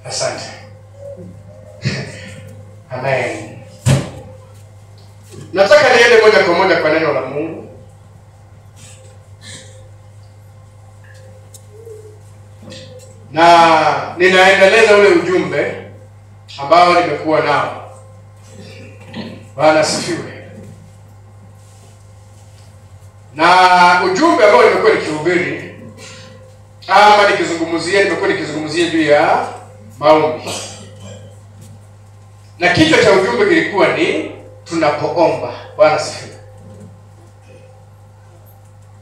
Asante. Amen. Nataka niende moja kwa moja kwa neno la Mungu. Na ninaendeleza ule ujumbe ambao nimekuwa nao. Bwana asifiwe. Na ujumbe ambao nimekuwa nikihubiri ama nimekuwa nikizungumzia juu ya maombi. Na kichwa cha ujumbe kilikuwa ni tunapoomba. Bwana asifiwe.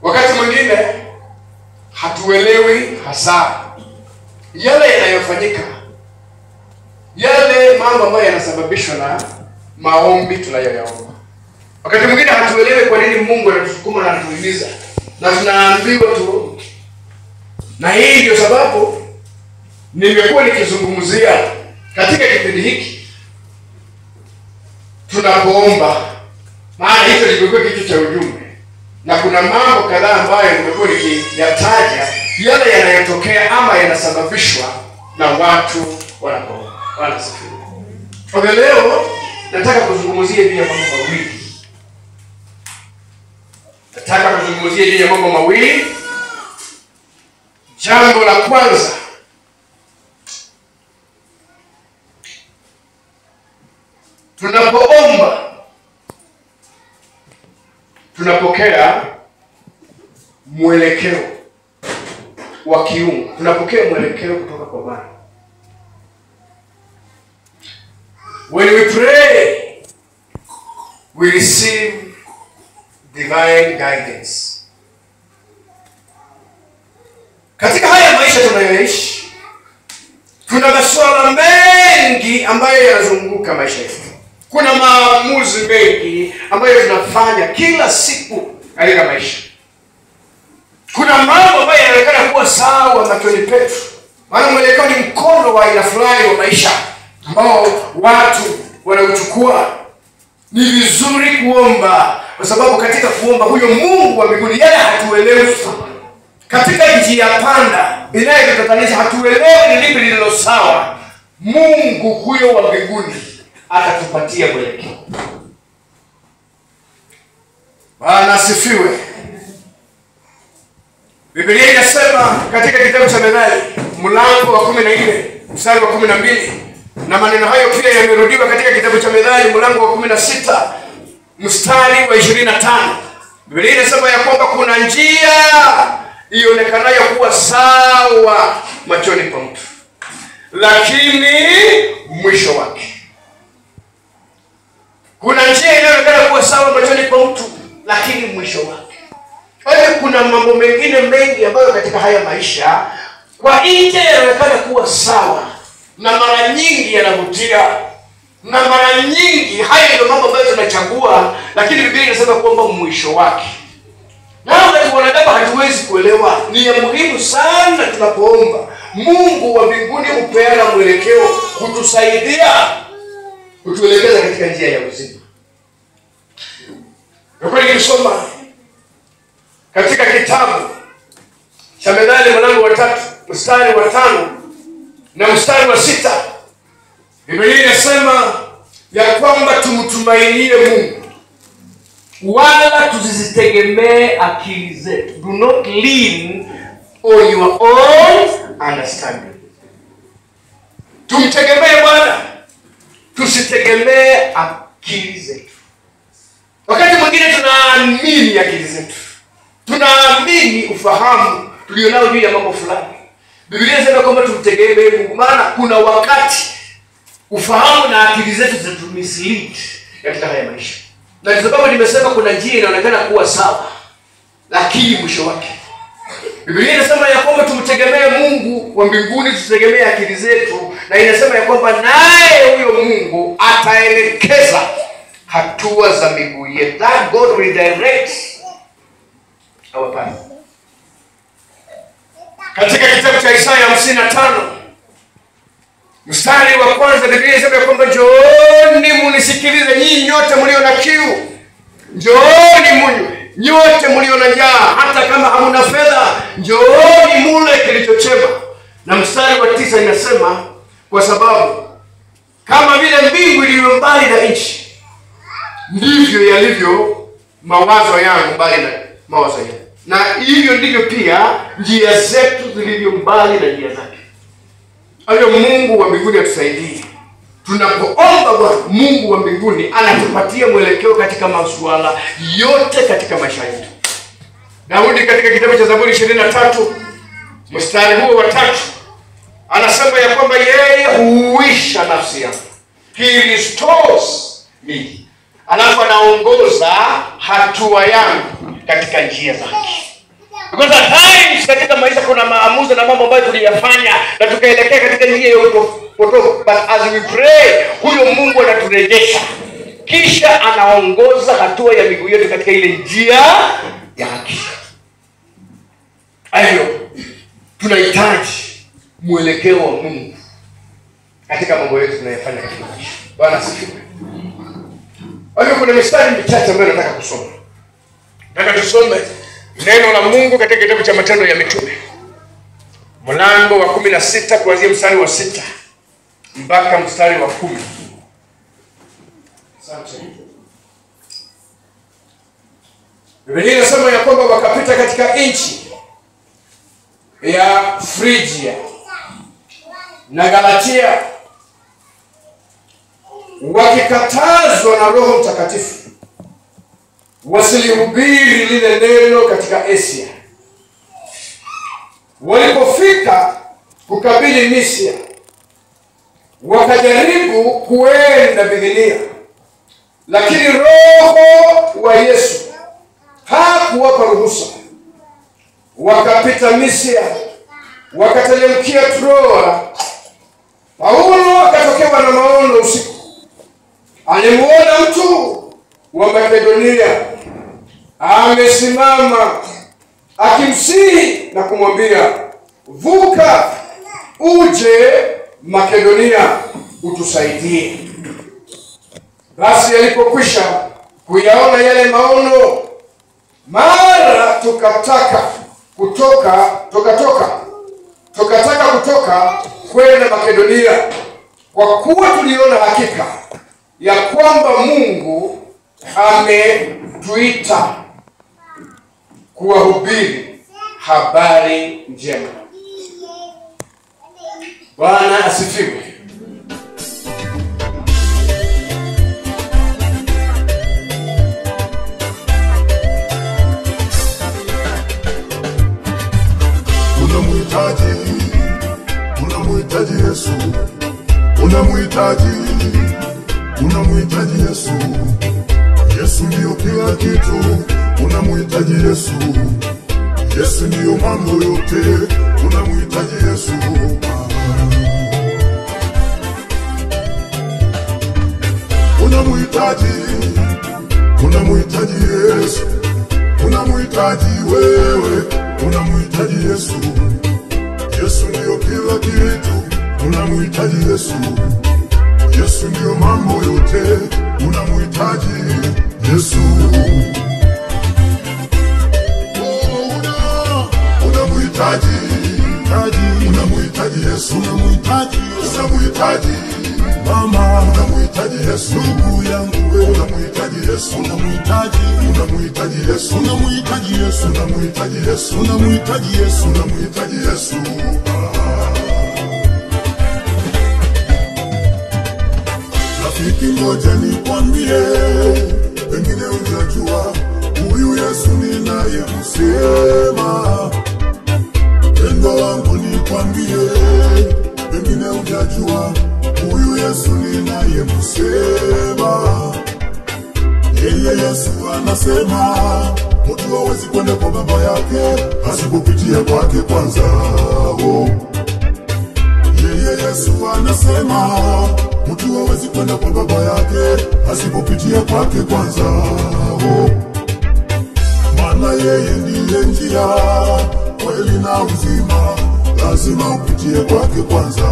Wakati mwingine hatuelewi hasa yale yanayofanyika, yale mambo ambayo yanasababishwa na maombi tunayoyaomba. Wakati mwingine hatuelewi kwa nini Mungu anatusukuma na anatuhimiza, na tunaambiwa tu. Na hii ndio sababu nimekuwa nikizungumzia katika kipindi hiki tunapoomba, maana hicho kimekuwa kichwa cha ujumbe. Na kuna mambo kadhaa ambayo nimekuwa nikiyataja, yale yanayotokea ama yanasababishwa na watu wanapoomba. Bwana asifiwe. Kwa leo nataka kuzungumzia juu ya mambo mawili. Jambo la kwanza, tunapoomba tunapokea mwelekeo wa kiungu. Tunapokea mwelekeo kutoka kwa Bwana. When we pray, we receive divine guidance. Katika haya maisha tunayoishi, kuna masuala mengi ambayo yanazunguka maisha yetu. Kuna maamuzi mengi ambayo tunafanya kila siku katika maisha. Kuna mambo ambayo yanaonekana kuwa sawa machoni petu, maana mwelekeo ni mkondo wa aina fulani wa maisha ambao watu wanauchukua. Ni vizuri kuomba, kwa sababu katika kuomba huyo Mungu wa mbinguni, yale hatuelewi katika njia panda inayotatanisha, hatuelewi ni lipi lililo sawa, Mungu huyo wa mbinguni atatupatia mwelekeo. Bwana asifiwe. Biblia inasema katika kitabu cha Methali mlango wa 14 mstari wa 12, na maneno hayo pia yamerudiwa katika kitabu cha Methali mlango wa 16 mstari wa 25. Biblia inasema ya kwamba kuna njia ionekanayo kuwa sawa machoni pa mtu, lakini mwisho wake. Kuna njia inayoonekana kuwa sawa machoni pa mtu, lakini mwisho wake. Kwa hiyo kuna mambo mengine mengi ambayo katika haya maisha kwa nje yanaonekana kuwa sawa, na mara nyingi yanavutia, na mara nyingi haya ndio mambo ambayo tunachagua, lakini Biblia inasema kwamba mwisho wake. Na wakati wanadamu hatuwezi kuelewa, ni ya muhimu sana tunapoomba Mungu wa mbinguni upeana mwelekeo, kutusaidia, kutuelekeza katika njia ya uzima. Kwa nilisoma katika kitabu cha Methali mlango wa 3 mstari wa 5 na mstari wa 6, Biblia inasema ya kwamba tumtumainie Mungu wala tusizitegemee akili zetu. Do not lean on your own understanding. Tumtegemee Bwana, tusitegemee akili zetu. Wakati mwingine tunaamini akili zetu, tunaamini ufahamu tulionao juu ya mambo fulani. Biblia inasema kwamba tumtegemee Mungu, maana kuna wakati ufahamu na akili zetu zitumislead katika haya maisha. Na kwa sababu nimesema kuna njia inaonekana kuwa sawa, lakini mwisho wake. Biblia inasema ya kwamba tumtegemee Mungu wa mbinguni, tusitegemee akili zetu, na inasema ya kwamba naye huyo Mungu ataelekeza hatua za miguu yetu. That God will direct our path. Katika kitabu cha Isaya 55 mstari wa 1, Biblia inasema kwamba njooni munisikilize nyinyi nyote mlio na kiu, njooni munywe nyote mlio na njaa, hata kama hamuna fedha, njooni mule kilicho chema. Na mstari wa 9 inasema kwa sababu kama vile mbingu ilivyo mbali na nchi, ndivyo yalivyo mawazo yangu mbali na mawazo yako, na hivyo ndivyo pia njia zetu zilivyo mbali na njia zake. Hayo Mungu wa mbinguni atusaidie. Tunapoomba Bwana, Mungu wa mbinguni anatupatia mwelekeo katika masuala yote katika maisha yetu. Daudi katika kitabu cha Zaburi 23 mstari huo wa 3 anasema ya kwamba yeye huisha nafsi yangu. He restores me. Alafu anaongoza hatua yangu katika njia zake. Because at times katika maisha kuna maamuzi na mambo ambayo tuliyafanya na tukaelekea katika njia ya upotofu, but as we pray, huyo Mungu anaturejesha, kisha anaongoza hatua ya miguu yetu katika ile njia yake. Hayo tunahitaji mwelekeo wa Mungu katika mambo yetu tunayofanya katika maisha. Bwana asifiwe. Hayo kuna mistari michache ambayo nataka kusoma. Nataka tusome neno la Mungu katika kitabu cha Matendo ya Mitume, mlango wa 16 kuanzia mstari wa 6 mpaka mstari wa 10. Asante. Biblia inasema ya kwamba wakapita katika nchi ya Frigia na Galatia, wakikatazwa na Roho Mtakatifu wasilihubiri lile neno katika Asia. Walipofika kukabili Misia, wakajaribu kuenda Bithinia, lakini Roho wa Yesu hakuwapa ruhusa. Wakapita Misia, wakatelemkia Troa. Paulo akatokewa na maono usiku. Alimuona mtu wa Makedonia amesimama akimsihi na kumwambia, vuka uje Makedonia utusaidie. Basi alipokwisha kuyaona yale maono, mara tukataka kutoka kwenda Makedonia, kwa kuwa tuliona hakika ya kwamba Mungu ametuita kuwahubiri habari njema. Bwana asifiwe. Unamhitaji Yesu, unamhitaji Yesu. Yesu ndio kila kitu. Unamhitaji Yesu, Yesu ndio mambo yote. Unamhitaji Yesu. Unamhitaji Yesu, unamhitaji wewe. Unamhitaji Yesu, Yesu ndio kila kitu. Unamhitaji Yesu, Yesu ndio mambo yote. Unamhitaji Yesu. Unamhitaji Yesu, unamhitaji mama, unamhitaji Yesu, ndugu yangu wewe, unamhitaji Yesu, unamhitaji Yesu, unamhitaji Yesu, unamhitaji Yesu, unamhitaji Yesu, unamhitaji Yesu. Rafiki, ngoja nikwambie, pengine hujajua huyu Yesu ninayemsema. Pendo wangu nikwambie, pengine hujajua huyu Yesu ninayemsema. Yeye Yesu anasema mtu hawezi kwenda kwa baba yake asipopitia kwake kwanza. Yeye Yesu anasema mtu hawezi kwenda kwa baba yake asipopitia kwake kwanza. Maana yeye ndiye njia, kweli na uzima, lazima upitie kwake kwanza.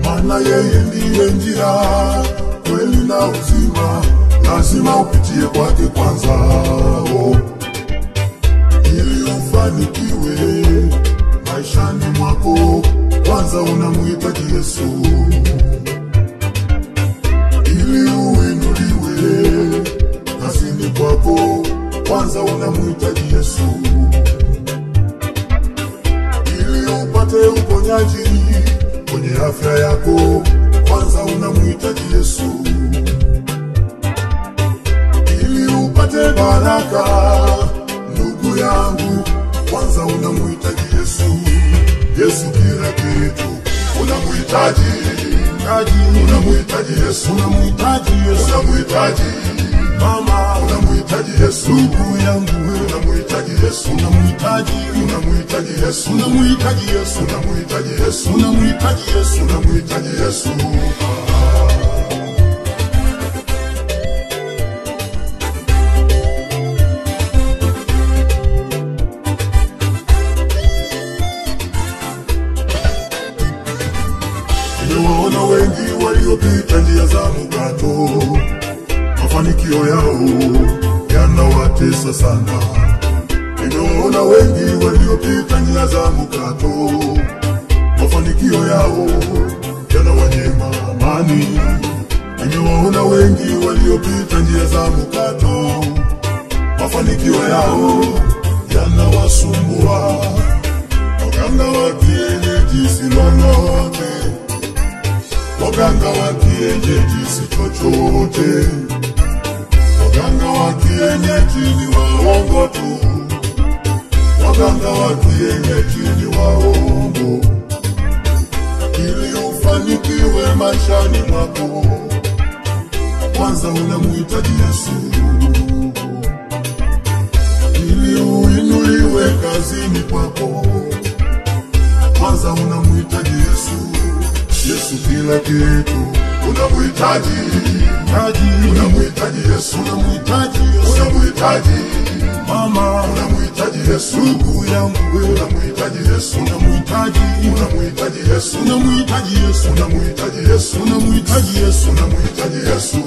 Maana yeye ndiye njia, kweli na uzima, lazima upitie kwake kwanza. Ili ufanikiwe maishani mwako, kwanza kwanza unamhitaji Yesu. Ili uinuliwe kazini kwako, kwanza unamhitaji Yesu. Ili upate uponyaji kwenye afya yako, kwanza unamhitaji Yesu. Ili upate baraka ndugu yangu, kwanza unamhitaji Yesu. Yesu kila kitu unamhitaji, unamhitaji Yesu, unamhitaji Yesu, unamhitaji mama, unamhitaji Yesu, ndugu yangu, unamhitaji Yesu, unamhitaji Yesu, unamhitaji Yesu, unamhitaji Yesu, unamhitaji Yesu, unamhitaji Yesu. Nimewaona wengi waliopita njia za mkato, mafanikio yao yanawatesa sana. Nimewaona wengi waliopita njia za mkato, mafanikio yao yanawanyima amani. Nimewaona wengi waliopita njia za mkato, mafanikio yao yanawasumbua. Waganga wa kienyeji si lolote, waganga wa kienyeji si chochote. Waganga wa kienyeji ni waongo tu, waganga wa kienyeji ni waongo. Ili ufanikiwe maishani mwako, kwanza unamhitaji Yesu. Ili uinuliwe kazini kwako, kwanza unamhitaji Yesu. Yesu kila kitu unamhitaji, unamhitaji Yesu, unamhitaji Yesu, unamhitaji mama, unamhitaji Yesu, ndugu yangu, unamhitaji Yesu, unamhitaji Yesu, unamhitaji Yesu, unamhitaji Yesu, unamhitaji Yesu, unamhitaji Yesu.